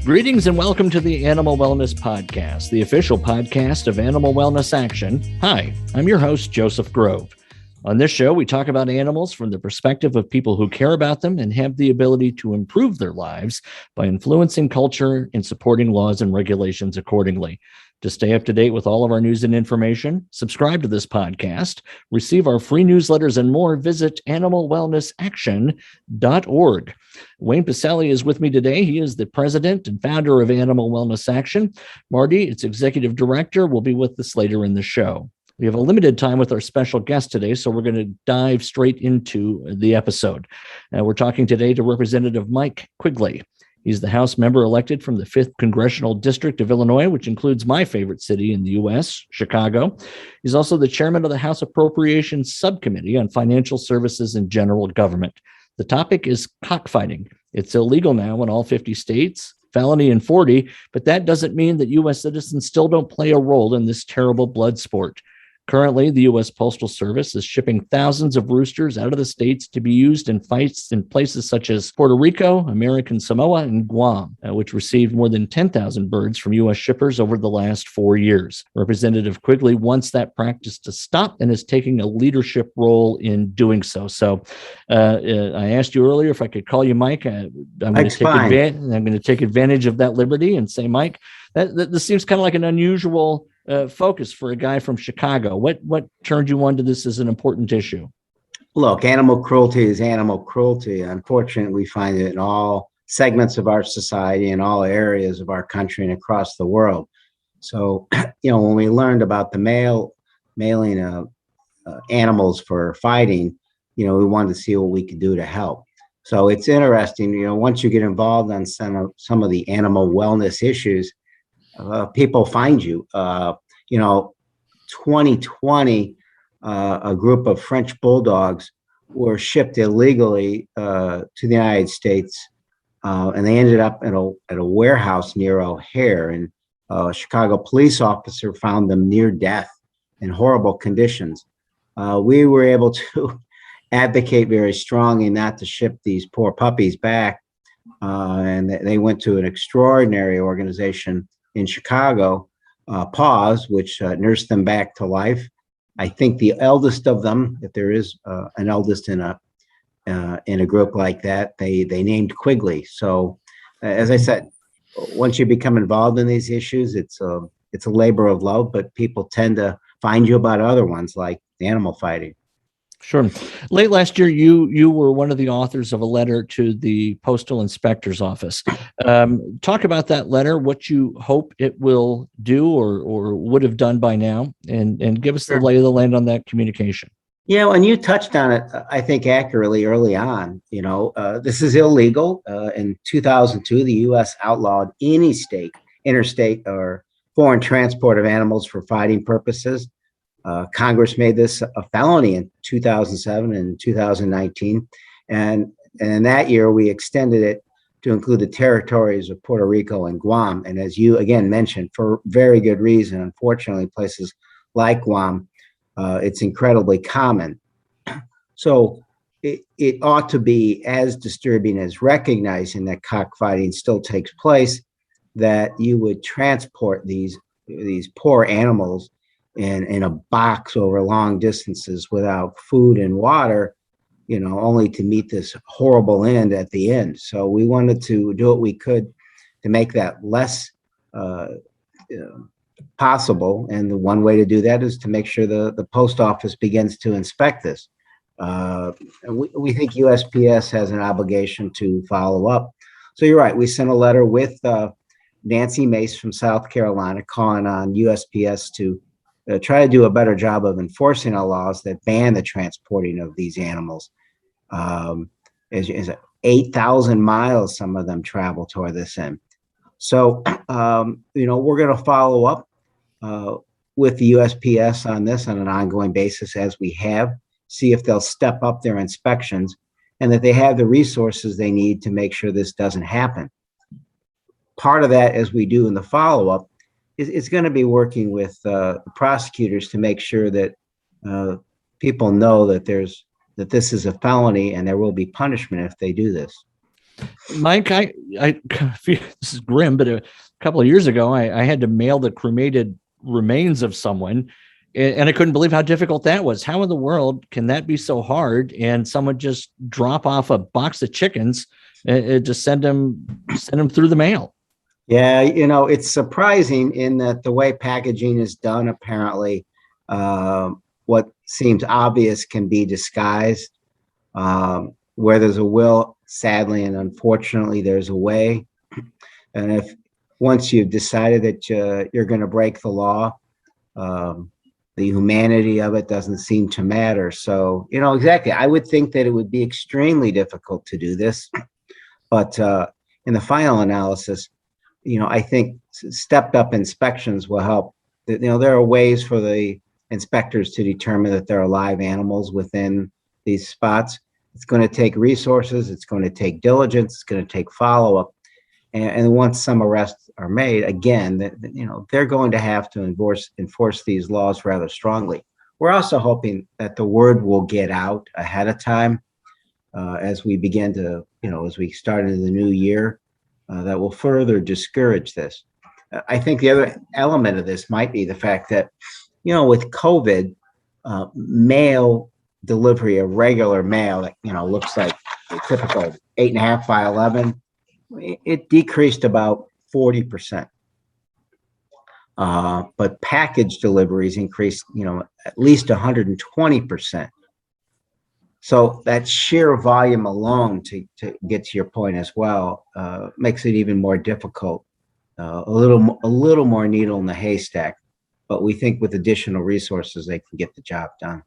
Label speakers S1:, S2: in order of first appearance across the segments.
S1: Greetings and welcome to the Animal Wellness Podcast, the official podcast of Animal Wellness Action. Hi, I'm your host, Joseph Grove. On this show, we talk about animals from the perspective of people who care about them and have the ability to improve their lives by influencing culture and supporting laws and regulations accordingly. To stay up to date with all of our news and information, subscribe to this podcast, receive our free newsletters and more, visit animalwellnessaction.org. Wayne Pacelli is with me today. He is the president and founder of Animal Wellness Action. Marty, its executive director, will be with us later in the show. We have a limited time with our special guest today, so we're going to dive straight into the episode. We're talking today to Representative Mike Quigley. He's the House member elected from the 5th Congressional District of Illinois, which includes my favorite city in the U.S., Chicago. He's also the chairman of the House Appropriations Subcommittee on Financial Services and General Government. The topic is cockfighting. It's illegal now in all 50 states, felony in 40, but that doesn't mean that U.S. citizens still don't play a role in this terrible blood sport. Currently, the U.S. Postal Service is shipping thousands of roosters out of the states to be used in fights in places such as Puerto Rico, American Samoa, and Guam, which received more than 10,000 birds from U.S. shippers over the last 4 years. Representative Quigley wants that practice to stop and is taking a leadership role in doing so. So I asked you earlier if I could call you Mike. I'm going to take advantage of that liberty and say, Mike, this seems kind of like an unusual focus for a guy from Chicago. What turned you on to this as an important issue?
S2: Look, animal cruelty is animal cruelty. Unfortunately, we find it in all segments of our society, in all areas of our country and across the world. So, when we learned about the mailing animals for fighting, we wanted to see what we could do to help. So it's interesting, once you get involved on some of the animal wellness issues, people find you. 2020, a group of French bulldogs were shipped illegally to the United States, and they ended up at a warehouse near O'Hare. And a Chicago police officer found them near death in horrible conditions. We were able to advocate very strongly not to ship these poor puppies back, and they went to an extraordinary organization in Chicago, PAWS, which nursed them back to life. I think the eldest of them, if there is an eldest in a group like that, they named Quigley. So, as I said, once you become involved in these issues, it's a labor of love, but people tend to find you about other ones like animal fighting.
S1: Sure. Late last year, you were one of the authors of a letter to the Postal Inspector's Office. Talk about that letter, what you hope it will do or would have done by now, and give us the lay of the land on that communication.
S2: And you touched on it, I think, accurately early on. This is illegal. In 2002, the U.S. outlawed any interstate, or foreign transport of animals for fighting purposes. Congress made this a felony in 2007 and 2019. And in that year, we extended it to include the territories of Puerto Rico and Guam. And as you again mentioned, for very good reason, unfortunately, places like Guam, it's incredibly common. So it ought to be as disturbing as recognizing that cockfighting still takes place, that you would transport these poor animals in a box over long distances without food and water, only to meet this horrible end at the end. So we wanted to do what we could to make that less possible. And the one way to do that is to make sure the post office begins to inspect this. We think USPS has an obligation to follow up. So you're right. We sent a letter with Nancy Mace from South Carolina calling on USPS to try to do a better job of enforcing our laws that ban the transporting of these animals. Is 8,000 miles some of them travel toward this end. So, we're going to follow up with the USPS on this on an ongoing basis, as we have, see if they'll step up their inspections and that they have the resources they need to make sure this doesn't happen. Part of that, as we do in the follow-up, is going to be working with prosecutors to make sure that people know that this is a felony and there will be punishment if they do this.
S1: Mike, this is grim, but a couple of years ago, I had to mail the cremated remains of someone, and I couldn't believe how difficult that was. How in the world can that be so hard? And someone just drop off a box of chickens and just send them through the mail.
S2: Yeah, it's surprising in that the way packaging is done, apparently, what seems obvious can be disguised. Where there's a will, sadly and unfortunately, there's a way. And if once you've decided that you're going to break the law, the humanity of it doesn't seem to matter. So, exactly. I would think that it would be extremely difficult to do this. But in the final analysis, I think stepped up inspections will help. There are ways for the inspectors to determine that there are live animals within these spots. It's going to take resources. It's going to take diligence. It's going to take follow-up. And once some arrests are made, again, they're going to have to enforce these laws rather strongly. We're also hoping that the word will get out ahead of time as we begin to, as we start into the new year, that will further discourage this. I think the other element of this might be the fact that, with COVID, mail delivery of regular mail that, looks like a typical 8.5 by 11, it decreased about 40%. But package deliveries increased, at least 120%. So that sheer volume alone, to get to your point as well, makes it even more difficult. A little more needle in the haystack, but we think with additional resources they can get the job done.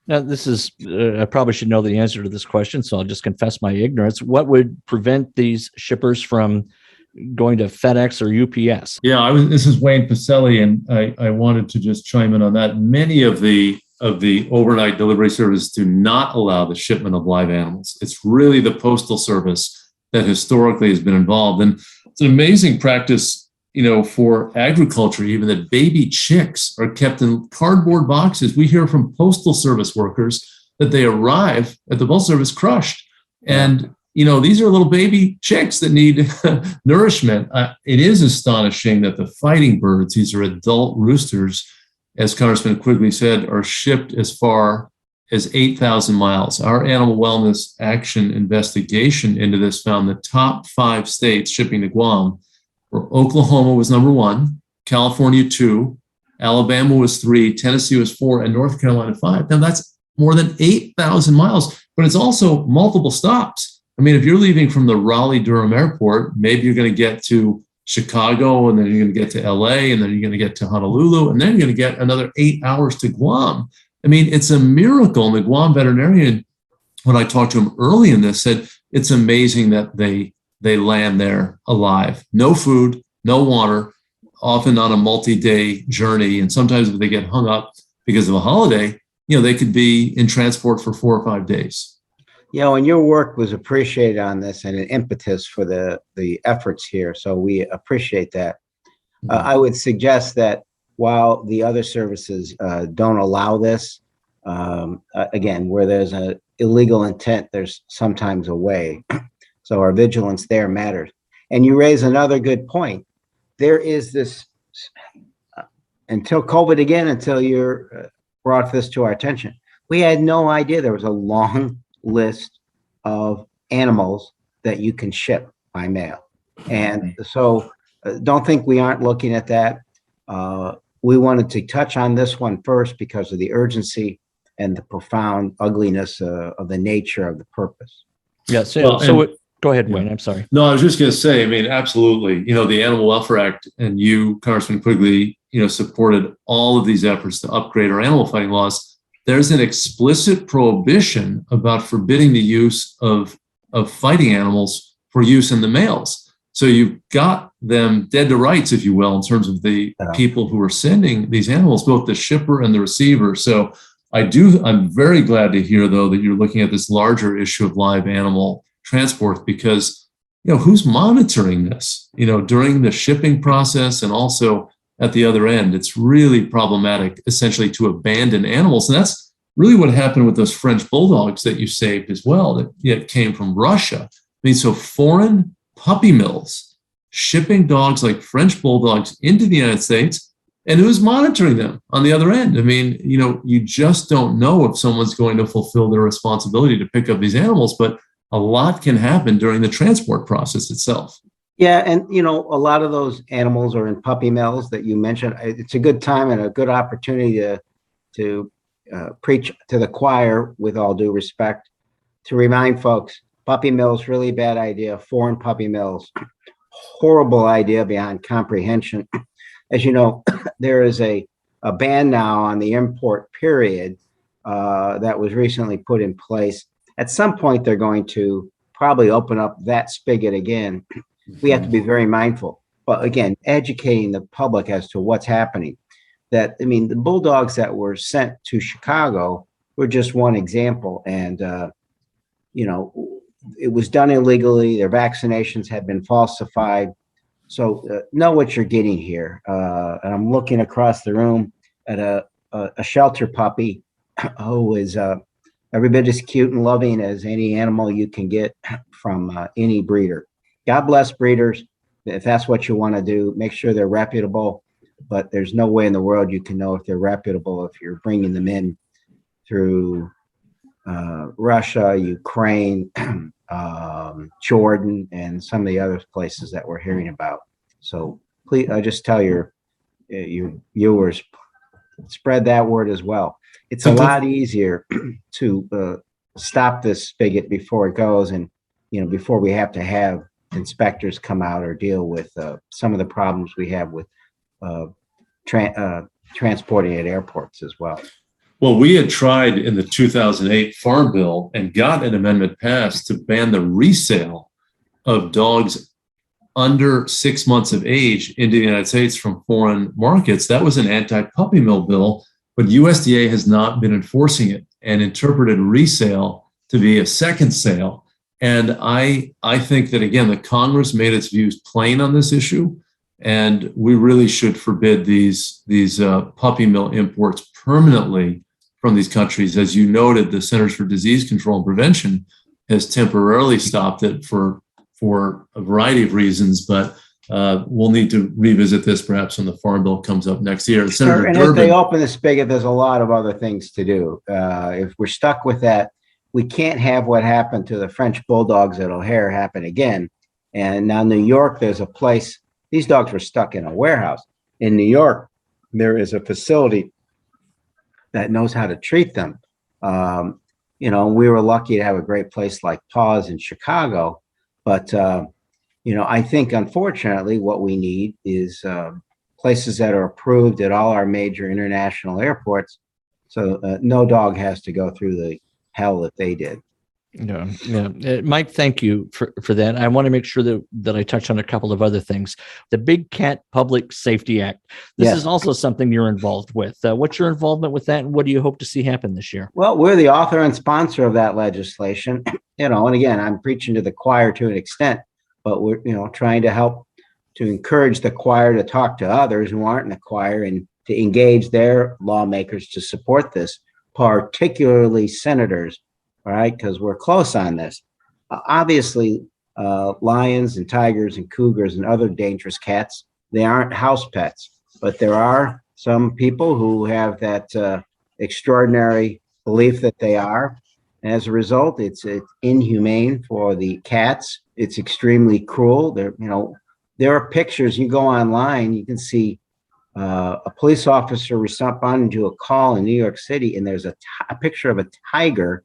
S1: Now, this is I probably should know the answer to this question, so I'll just confess my ignorance. What would prevent these shippers from going to FedEx or UPS?
S3: Yeah, this is Wayne Pacelli, and I wanted to just chime in on that. Many of the overnight delivery services do not allow the shipment of live animals. It's really the Postal Service that historically has been involved. And it's an amazing practice, for agriculture, even that baby chicks are kept in cardboard boxes. We hear from Postal Service workers that they arrive at the Postal Service crushed. And, these are little baby chicks that need nourishment. It is astonishing that the fighting birds, these are adult roosters, as Congressman Quigley said, are shipped as far as 8,000 miles. Our animal wellness action investigation into this found the top 5 states shipping to Guam were Oklahoma was number 1, California 2, Alabama was 3, Tennessee was 4, and North Carolina 5. Now that's more than 8,000 miles, but it's also multiple stops. I mean, if you're leaving from the Raleigh-Durham airport, maybe you're going to get to Chicago, and then you're going to get to LA, and then you're going to get to Honolulu, and then you're going to get another 8 hours to Guam. I mean, it's a miracle. And the Guam veterinarian, when I talked to him early in this, said it's amazing that they land there alive. No food, no water, often on a multi-day journey. And sometimes if they get hung up because of a holiday, they could be in transport for 4 or 5 days.
S2: And your work was appreciated on this and an impetus for the efforts here. So we appreciate that. I would suggest that while the other services don't allow this, again, where there's an illegal intent, there's sometimes a way. So our vigilance there matters. And you raise another good point. There is this, until COVID again, until you brought this to our attention, we had no idea there was a long list of animals that you can ship by mail. And so don't think we aren't looking at that. We wanted to touch on this one first because of the urgency and the profound ugliness of the nature of the purpose.
S1: Yeah. Go ahead, Wayne. I'm sorry.
S3: No, I was just going to say, I mean, absolutely. The Animal Welfare Act, and you, Congressman Quigley, supported all of these efforts to upgrade our animal fighting laws. There's an explicit prohibition about forbidding the use of fighting animals for use in the mails. So you've got them dead to rights, if you will, in terms of the people who are sending these animals, both the shipper and the receiver. So I'm very glad to hear, though, that you're looking at this larger issue of live animal transport, because, who's monitoring this, during the shipping process and also at the other end? It's really problematic, essentially, to abandon animals. And that's really what happened with those French bulldogs that you saved as well, that came from Russia. I mean, so foreign puppy mills shipping dogs like French bulldogs into the United States, and who's monitoring them on the other end? I mean, you just don't know if someone's going to fulfill their responsibility to pick up these animals, but a lot can happen during the transport process itself.
S2: Yeah, and a lot of those animals are in puppy mills that you mentioned. It's a good time and a good opportunity to preach to the choir, with all due respect, to remind folks, puppy mills, really bad idea. Foreign puppy mills, horrible idea beyond comprehension. As you know, there is a ban now on the import period that was recently put in place. At some point, they're going to probably open up that spigot again. We have to be very mindful. But again, educating the public as to what's happening. The bulldogs that were sent to Chicago were just one example. And, it was done illegally. Their vaccinations had been falsified. So know what you're getting here. And I'm looking across the room at a shelter puppy who is every bit as cute and loving as any animal you can get from any breeder. God bless breeders. If that's what you want to do, make sure they're reputable. But there's no way in the world you can know if they're reputable if you're bringing them in through Russia, Ukraine, Jordan, and some of the other places that we're hearing about. So please, just tell your viewers, spread that word as well. It's a lot easier to stop this spigot before it goes, and before we have to have inspectors come out or deal with some of the problems we have with transporting at airports as well.
S3: Well, we had tried in the 2008 Farm Bill and got an amendment passed to ban the resale of dogs under 6 months of age into the United States from foreign markets. That was an anti-puppy mill bill, but USDA has not been enforcing it and interpreted resale to be a second sale. And I think that, again, the Congress made its views plain on this issue, and we really should forbid these puppy mill imports permanently from these countries. As you noted, the Centers for Disease Control and Prevention has temporarily stopped it for a variety of reasons, but we'll need to revisit this perhaps when the Farm Bill comes up next year.
S2: Sure, and if they open the spigot, there's a lot of other things to do. If we're stuck with that, we can't have what happened to the French bulldogs at O'Hare happen again. And now New York, there's a place, these dogs were stuck in a warehouse. In New York, there is a facility that knows how to treat them. We were lucky to have a great place like Paws in Chicago. But, I think, unfortunately, what we need is places that are approved at all our major international airports. So no dog has to go through the hell that they did.
S1: Yeah. Mike, thank you for that. I want to make sure that I touch on a couple of other things. The Big Cat Public Safety Act. This is also something you're involved with. What's your involvement with that, and what do you hope to see happen this year?
S2: Well, we're the author and sponsor of that legislation. And again, I'm preaching to the choir to an extent, but we're, trying to help to encourage the choir to talk to others who aren't in the choir and to engage their lawmakers to support this, particularly senators. All right, because we're close on this. Obviously, lions and tigers and cougars and other dangerous cats, they aren't house pets, but there are some people who have that extraordinary belief that they are. And as a result, it's inhumane for the cats. It's extremely cruel. There are pictures. You go online, you can see a police officer responding to a call in New York City, and there's a picture of a tiger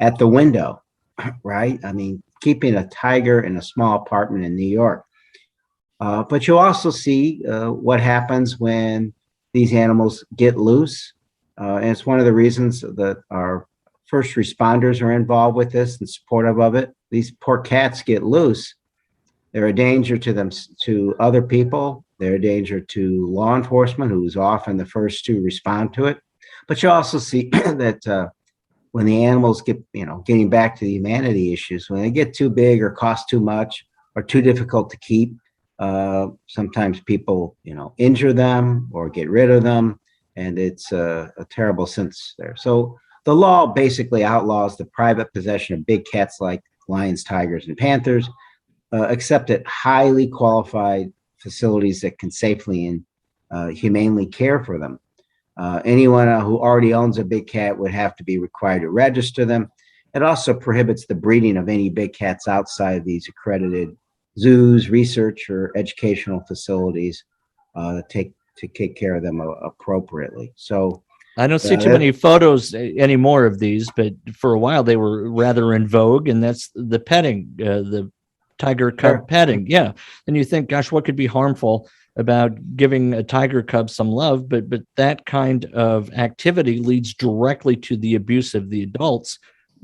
S2: at the window, right? I mean, keeping a tiger in a small apartment in New York. But you'll also see what happens when these animals get loose. And it's one of the reasons that our first responders are involved with this and supportive of it. These poor cats get loose. They're a danger to them, to other people. They're a danger to law enforcement, who's often the first to respond to it. But you also see that when the animals get, getting back to the humanity issues, when they get too big or cost too much or too difficult to keep, sometimes people, injure them or get rid of them. And it's a terrible sense there. So the law basically outlaws the private possession of big cats like lions, tigers, and panthers, except at highly qualified facilities that can safely and humanely care for them. Anyone who already owns a big cat would have to be required to register them. It also prohibits the breeding of any big cats outside of these accredited zoos, research, or educational facilities to take care of them appropriately. So
S1: I don't see too many photos anymore of these, but for a while they were rather in vogue, and that's the petting, the tiger cub petting. Yeah. And you think, gosh, what could be harmful about giving a tiger cub some love? But that kind of activity leads directly to the abuse of the adults,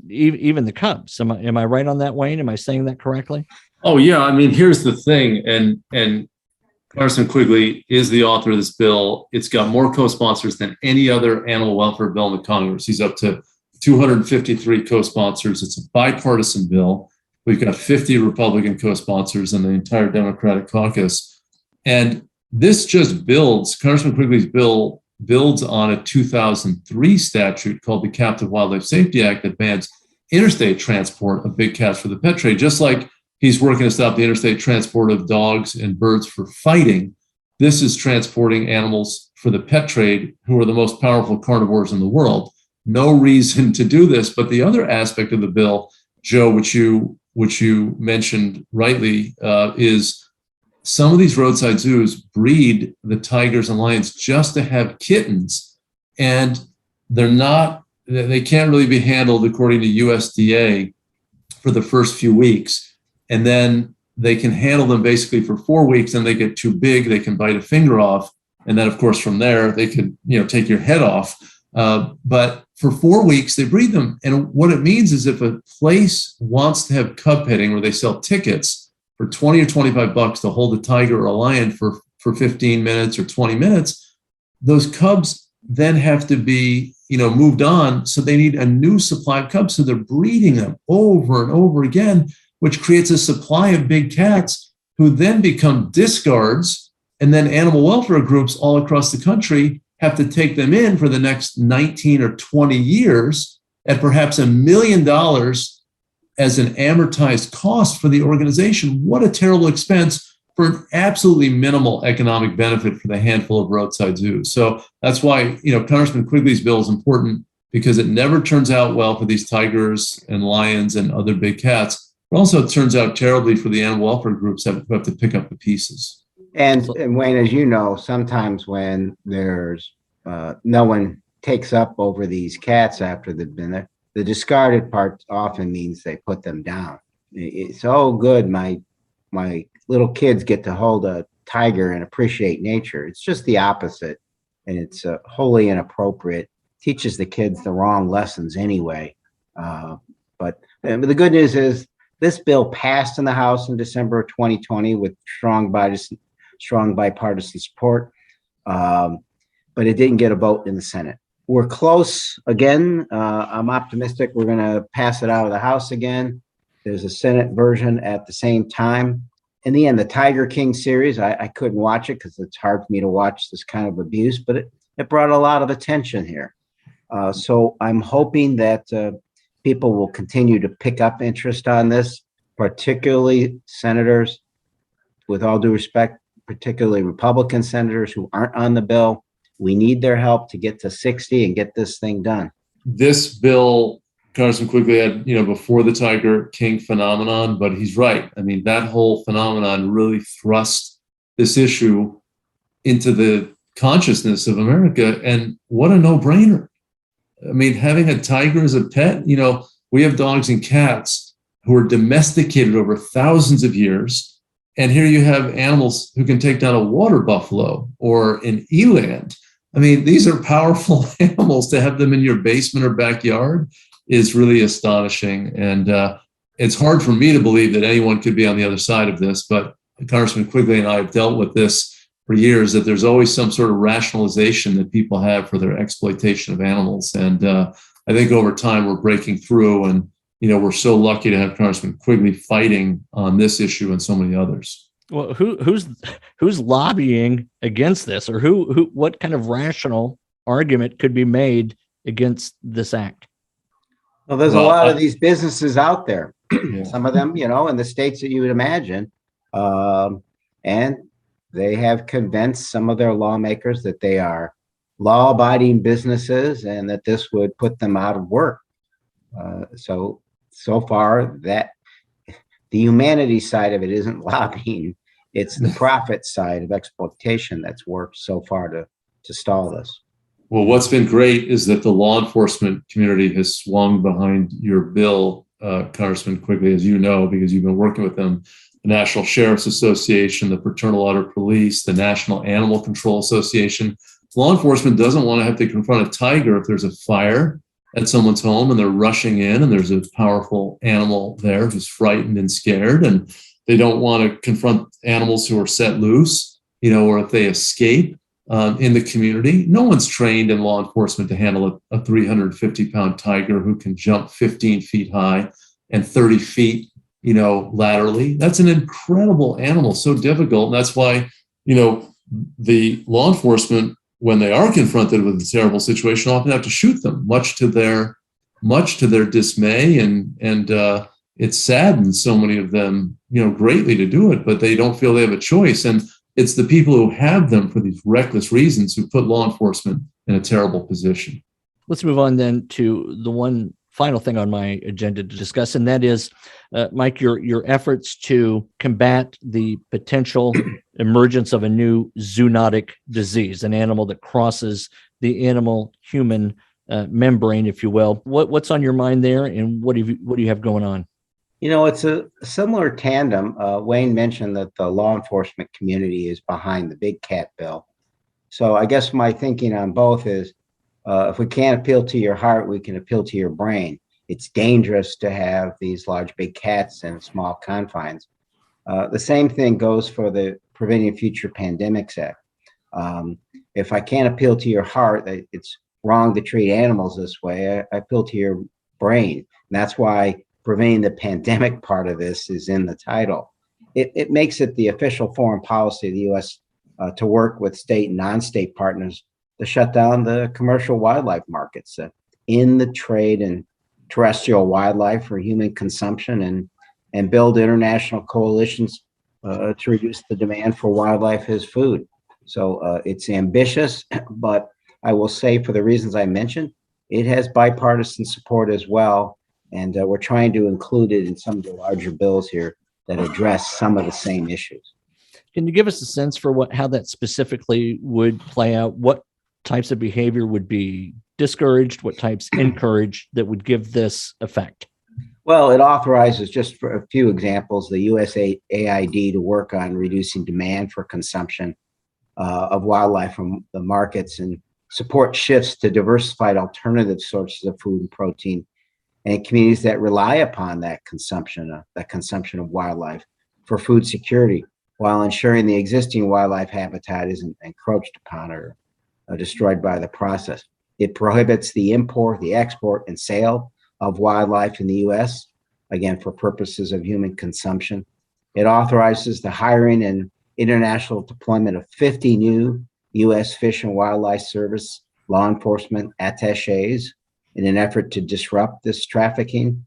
S1: even the cubs. Am I right on that, Wayne? Am I saying that correctly?
S3: Oh, yeah. I mean, here's the thing. And Congressman Quigley is the author of this bill. It's got more co-sponsors than any other animal welfare bill in the Congress. He's up to 253 co-sponsors. It's a bipartisan bill. We've got 50 Republican co-sponsors and the entire Democratic caucus. And this just Congressman Quigley's bill builds on a 2003 statute called the Captive Wildlife Safety Act that bans interstate transport of big cats for the pet trade. Just like he's working to stop the interstate transport of dogs and birds for fighting, this is transporting animals for the pet trade, who are the most powerful carnivores in the world. No reason to do this. But the other aspect of the bill, Joe, which you mentioned rightly, is some of these roadside zoos breed the tigers and lions just to have kittens, and they can't really be handled according to USDA for the first few weeks. And then they can handle them basically for 4 weeks, and they get too big, they can bite a finger off. And then of course from there, they could, take your head off. But for 4 weeks, they breed them. And what it means is if a place wants to have cub petting where they sell tickets for 20 or 25 bucks to hold a tiger or a lion for 15 minutes or 20 minutes, those cubs then have to be, moved on. So they need a new supply of cubs. So they're breeding them over and over again, which creates a supply of big cats who then become discards. And then animal welfare groups all across the country have to take them in for the next 19 or 20 years at perhaps $1 million as an amortized cost for the organization. What a terrible expense for an absolutely minimal economic benefit for the handful of roadside zoos. So that's why, Congressman Quigley's bill is important, because it never turns out well for these tigers and lions and other big cats. It also turns out terribly for the animal welfare groups who have to pick up the pieces.
S2: And Wayne, as you know, sometimes when there's no one takes up over these cats after they've been there, the discarded part often means they put them down. It's good. My little kids get to hold a tiger and appreciate nature. It's just the opposite, and it's wholly inappropriate. Teaches the kids the wrong lessons anyway. But the good news is this bill passed in the House in December of 2020 with strong bipartisan support, but it didn't get a vote in the Senate. We're close again. I'm optimistic we're going to pass it out of the House again. There's a Senate version at the same time. In the end, the Tiger King series, I couldn't watch it because it's hard for me to watch this kind of abuse, but it brought a lot of attention here. So I'm hoping that people will continue to pick up interest on this, particularly senators, with all due respect, particularly Republican senators who aren't on the bill. We need their help to get to 60 and get this thing done.
S3: This bill, Congressman Quigley had, before the Tiger King phenomenon, but he's right. I mean, that whole phenomenon really thrust this issue into the consciousness of America. And what a no-brainer. I mean, having a tiger as a pet, we have dogs and cats who are domesticated over thousands of years. And here you have animals who can take down a water buffalo or an eland. I mean, these are powerful animals. To have them in your basement or backyard is really astonishing. And it's hard for me to believe that anyone could be on the other side of this. But Congressman Quigley and I have dealt with this for years, that there's always some sort of rationalization that people have for their exploitation of animals. And I think over time we're breaking through, and we're so lucky to have Congressman Quigley fighting on this issue and so many others.
S1: Well, who's lobbying against this, or what kind of rational argument could be made against this act?
S2: Well, there's a lot of these businesses out there.
S3: Yeah.
S2: Some of them, in the states that you would imagine, and they have convinced some of their lawmakers that they are law-abiding businesses and that this would put them out of work. So far, that the humanity side of it isn't lobbying; it's the profit side of exploitation that's worked so far to stall this.
S3: Well, what's been great is that the law enforcement community has swung behind your bill, Congressman Quigley, as you know, because you've been working with them. The National Sheriff's Association, the Fraternal Order Police, the National Animal Control Association. Law enforcement doesn't want to have to confront a tiger if there's a fire at someone's home and they're rushing in and there's a powerful animal there who's frightened and scared, and they don't want to confront animals who are set loose, or if they escape in the community. No one's trained in law enforcement to handle a 350-pound tiger who can jump 15 feet high and 30 feet, laterally. That's an incredible animal, so difficult. And that's why, the law enforcement, when they are confronted with a terrible situation, often have to shoot them, much to their dismay. And it saddens so many of them, greatly to do it, but they don't feel they have a choice. And it's the people who have them for these reckless reasons who put law enforcement in a terrible position.
S1: Let's move on then to the one final thing on my agenda to discuss, and that is, Mike, your efforts to combat the potential emergence of a new zoonotic disease, an animal that crosses the animal-human membrane, if you will. What's on your mind there, and what do you have going on?
S2: It's a similar tandem. Wayne mentioned that the law enforcement community is behind the big cat bill. So I guess my thinking on both is, if we can't appeal to your heart, we can appeal to your brain. It's dangerous to have these large big cats in small confines. The same thing goes for the Preventing Future Pandemics Act. If I can't appeal to your heart, that it's wrong to treat animals this way, I appeal to your brain. And that's why preventing the pandemic part of this is in the title. It makes it the official foreign policy of the U.S. To work with state and non-state partners to shut down the commercial wildlife markets in the trade and terrestrial wildlife for human consumption, and build international coalitions to reduce the demand for wildlife as food. So it's ambitious, but I will say, for the reasons I mentioned, it has bipartisan support as well. And we're trying to include it in some of the larger bills here that address some of the same issues.
S1: Can you give us a sense for how that specifically would play out? What types of behavior would be discouraged? What types encouraged that would give this effect?
S2: Well, it authorizes, just for a few examples, the USAID to work on reducing demand for consumption of wildlife from the markets, and support shifts to diversified alternative sources of food and protein, and communities that rely upon that consumption of wildlife for food security, while ensuring the existing wildlife habitat isn't encroached upon or destroyed by the process. It prohibits the import, the export, and sale of wildlife in the U.S., again, for purposes of human consumption. It authorizes the hiring and international deployment of 50 new U.S. Fish and Wildlife Service law enforcement attaches in an effort to disrupt this trafficking.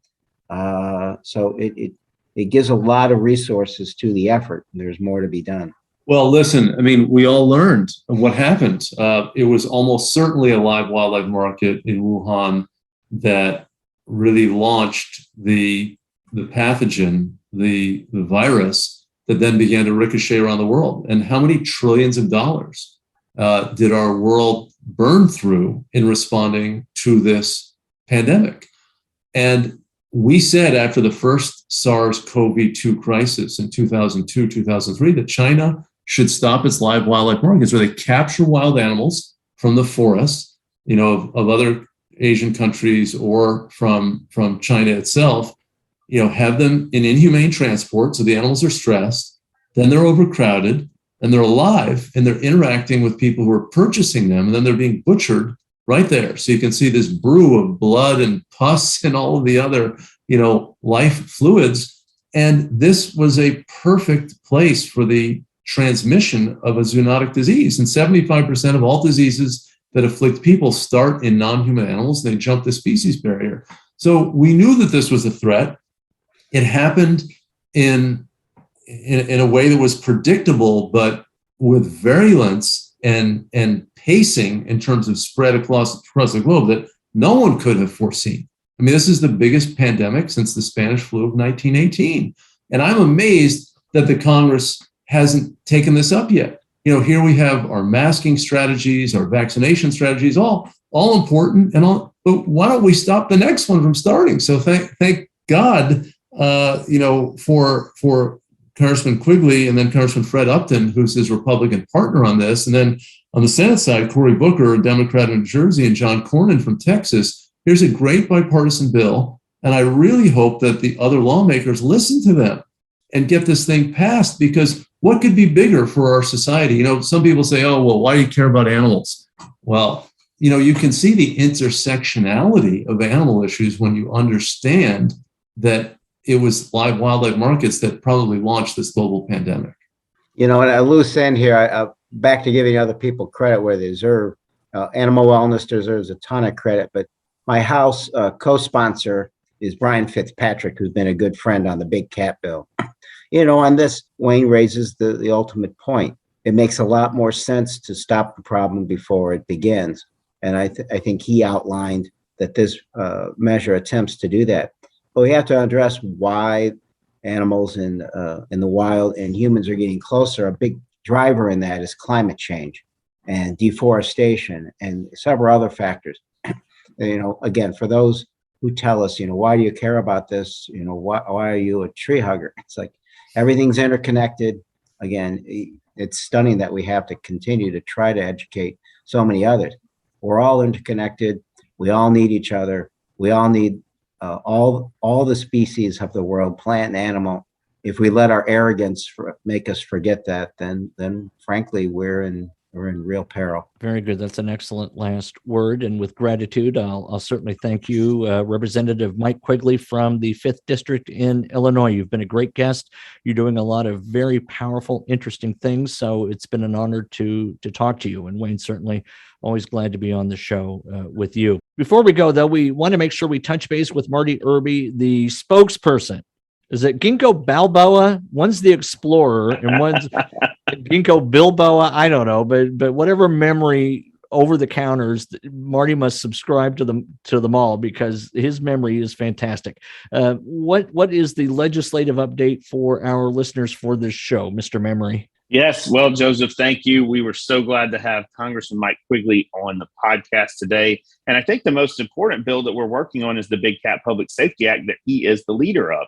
S2: So it gives a lot of resources to the effort. There's more to be done.
S3: Well, listen, we all learned what happened. It was almost certainly a live wildlife market in Wuhan that really launched the pathogen, the virus, that then began to ricochet around the world. And how many trillions of dollars did our world burn through in responding to this pandemic? And we said after the first SARS-CoV-2 crisis in 2002, 2003, that China should stop its live wildlife markets, where they capture wild animals from the forests, of other Asian countries or from China itself, have them in inhumane transport. So the animals are stressed, then they're overcrowded, and they're alive, and they're interacting with people who are purchasing them, and then they're being butchered right there. So you can see this brew of blood and pus and all of the other, life fluids. And this was a perfect place for the transmission of a zoonotic disease. And 75% of all diseases that afflict people start in non-human animals. They jump the species barrier. So we knew that this was a threat. It happened in a way that was predictable, but with virulence and pacing in terms of spread across the globe that no one could have foreseen. I mean, this is the biggest pandemic since the Spanish flu of 1918. And I'm amazed that the Congress hasn't taken this up yet. Here we have our masking strategies, our vaccination strategies, all important and all, but why don't we stop the next one from starting? So thank God, for Congressman Quigley and then Congressman Fred Upton, who's his Republican partner on this. And then on the Senate side, Cory Booker, a Democrat in New Jersey, and John Cornyn from Texas. Here's a great bipartisan bill. And I really hope that the other lawmakers listen to them and get this thing passed, because what could be bigger for our society? Some people say, oh, well, why do you care about animals? Well, you can see the intersectionality of animal issues when you understand that it was live wildlife markets that probably launched this global pandemic.
S2: And a loose end here, back to giving other people credit where they deserve. Animal wellness deserves a ton of credit, but my House co-sponsor is Brian Fitzpatrick, who's been a good friend on the big cat bill. On this, Wayne raises the ultimate point. It makes a lot more sense to stop the problem before it begins. And I think he outlined that this measure attempts to do that. But we have to address why animals in the wild and humans are getting closer. A big driver in that is climate change and deforestation and several other factors. Again, for those who tell us, why do you care about this? Why are you a tree hugger? It's like everything's interconnected. Again, it's stunning that we have to continue to try to educate so many others. We're all interconnected. We all need each other. We all need all the species of the world, plant and animal. If we let our arrogance make us forget that, then frankly, we're in real peril.
S1: Very good. That's an excellent last word. And with gratitude, I'll certainly thank you, Representative Mike Quigley from the 5th District in Illinois. You've been a great guest. You're doing a lot of very powerful, interesting things. So it's been an honor to talk to you. And Wayne, certainly always glad to be on the show with you. Before we go, though, we want to make sure we touch base with Marty Irby, the spokesperson. Is it Ginkgo Balboa? One's the explorer and one's Ginkgo Bilboa. I don't know, but whatever memory over the counters, Marty must subscribe to them all, because his memory is fantastic. What is the legislative update for our listeners for this show, Mr. Memory?
S4: Yes. Well, Joseph, thank you. We were so glad to have Congressman Mike Quigley on the podcast today. And I think the most important bill that we're working on is the Big Cat Public Safety Act that he is the leader of.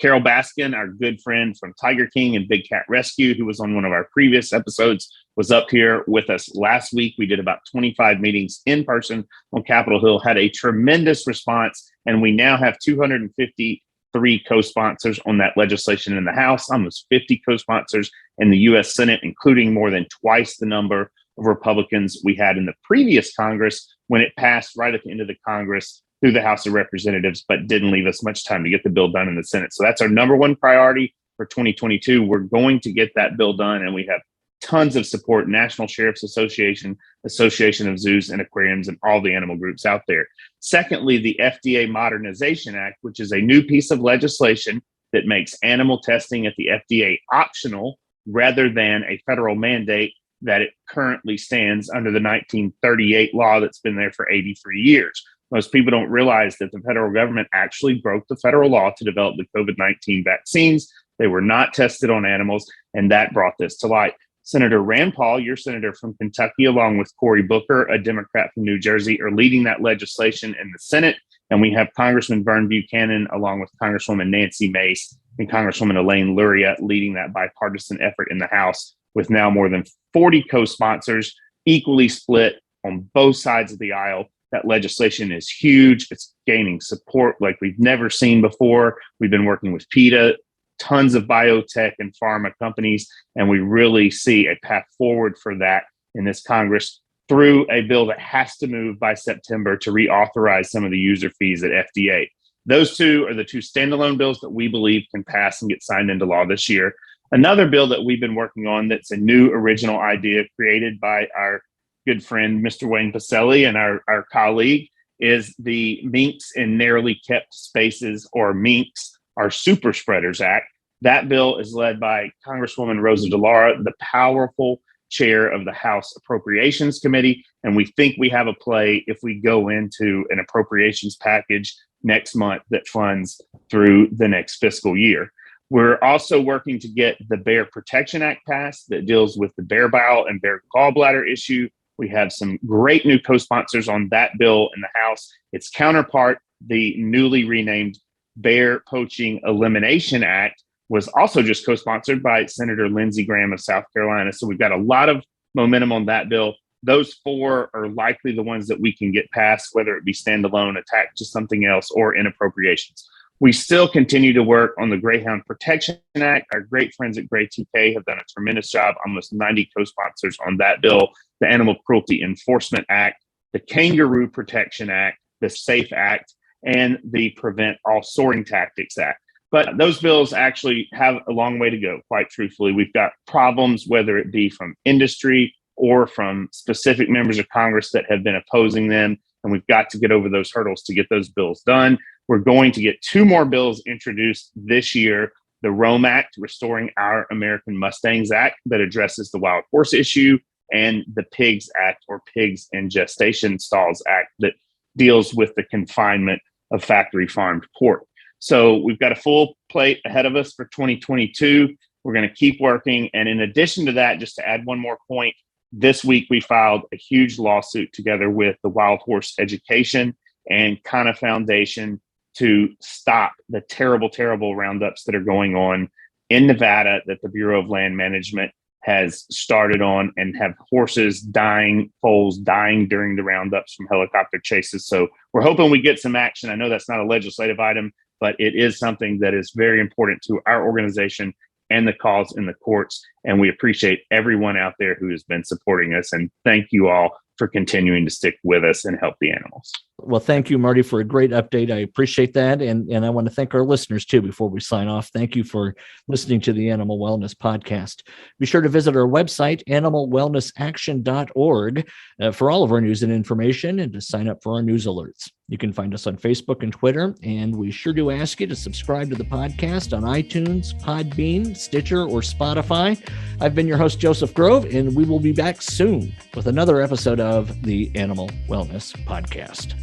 S4: Carol Baskin, our good friend from Tiger King and Big Cat Rescue, who was on one of our previous episodes, was up here with us last week. We did about 25 meetings in person on Capitol Hill, had a tremendous response, and we now have 253 co-sponsors on that legislation in the House, almost 50 co-sponsors in the U.S. Senate, including more than twice the number of Republicans we had in the previous Congress when it passed right at the end of the Congress through the House of Representatives, but didn't leave us much time to get the bill done in the Senate. So that's our number one priority for 2022. We're going to get that bill done, and we have tons of support: National Sheriff's Association, Association of Zoos and Aquariums, and all the animal groups out there. Secondly, the FDA Modernization Act, which is a new piece of legislation that makes animal testing at the FDA optional rather than a federal mandate that it currently stands under the 1938 law that's been there for 83 years. Most people don't realize that the federal government actually broke the federal law to develop the COVID-19 vaccines. They were not tested on animals, and that brought this to light. Senator Rand Paul, your senator from Kentucky, along with Cory Booker, a Democrat from New Jersey, are leading that legislation in the Senate. And we have Congressman Vern Buchanan, along with Congresswoman Nancy Mace and Congresswoman Elaine Luria, leading that bipartisan effort in the House, with now more than 40 co-sponsors, equally split on both sides of the aisle. That legislation is huge. It's gaining support like we've never seen before. We've been working with PETA, tons of biotech and pharma companies, and we really see a path forward for that in this Congress through a bill that has to move by September to reauthorize some of the user fees at FDA. Those two are the two standalone bills that we believe can pass and get signed into law this year. Another bill that we've been working on that's a new original idea created by our good friend, Mr. Wayne Pacelli, and our colleague, is the Minks in Narrowly Kept Spaces, or Minks, our Super Spreaders Act. That bill is led by Congresswoman Rosa DeLauro, the powerful chair of the House Appropriations Committee. And we think we have a play if we go into an appropriations package next month that funds through the next fiscal year. We're also working to get the Bear Protection Act passed that deals with the bear bile and bear gallbladder issue. We have some great new co-sponsors on that bill in the House. Its counterpart, the newly renamed Bear Poaching Elimination Act, was also just co-sponsored by Senator Lindsey Graham of South Carolina. So we've got a lot of momentum on that bill. Those four are likely the ones that we can get passed, whether it be standalone, attached to something else, or in appropriations. We still continue to work on the Greyhound Protection Act. Our great friends at Gray TK have done a tremendous job, almost 90 co-sponsors on that bill. The Animal Cruelty Enforcement Act, the Kangaroo Protection Act, the SAFE Act, and the Prevent All Soaring Tactics Act. But those bills actually have a long way to go, quite truthfully. We've got problems, whether it be from industry or from specific members of Congress that have been opposing them, and we've got to get over those hurdles to get those bills done. We're going to get two more bills introduced this year: the Rome Act, Restoring Our American Mustangs Act, that addresses the wild horse issue, and the Pigs Act, or Pigs and Gestation Stalls Act, that deals with the confinement of factory farmed pork. So we've got a full plate ahead of us for 2022. We're going to keep working. And in addition to that, just to add one more point, this week we filed a huge lawsuit together with the Wild Horse Education and Kana Foundation to stop the terrible, terrible roundups that are going on in Nevada that the Bureau of Land Management has started on, and have horses dying, foals dying during the roundups from helicopter chases. So we're hoping we get some action. I know that's not a legislative item, but it is something that is very important to our organization and the cause in the courts. And we appreciate everyone out there who has been supporting us. And thank you all for continuing to stick with us and help the animals.
S1: Well, thank you, Marty, for a great update. I appreciate that. And I want to thank our listeners, too, before we sign off. Thank you for listening to the Animal Wellness Podcast. Be sure to visit our website, animalwellnessaction.org, for all of our news and information, and to sign up for our news alerts. You can find us on Facebook and Twitter, and we sure do ask you to subscribe to the podcast on iTunes, Podbean, Stitcher, or Spotify. I've been your host, Joseph Grove, and we will be back soon with another episode of the Animal Wellness Podcast.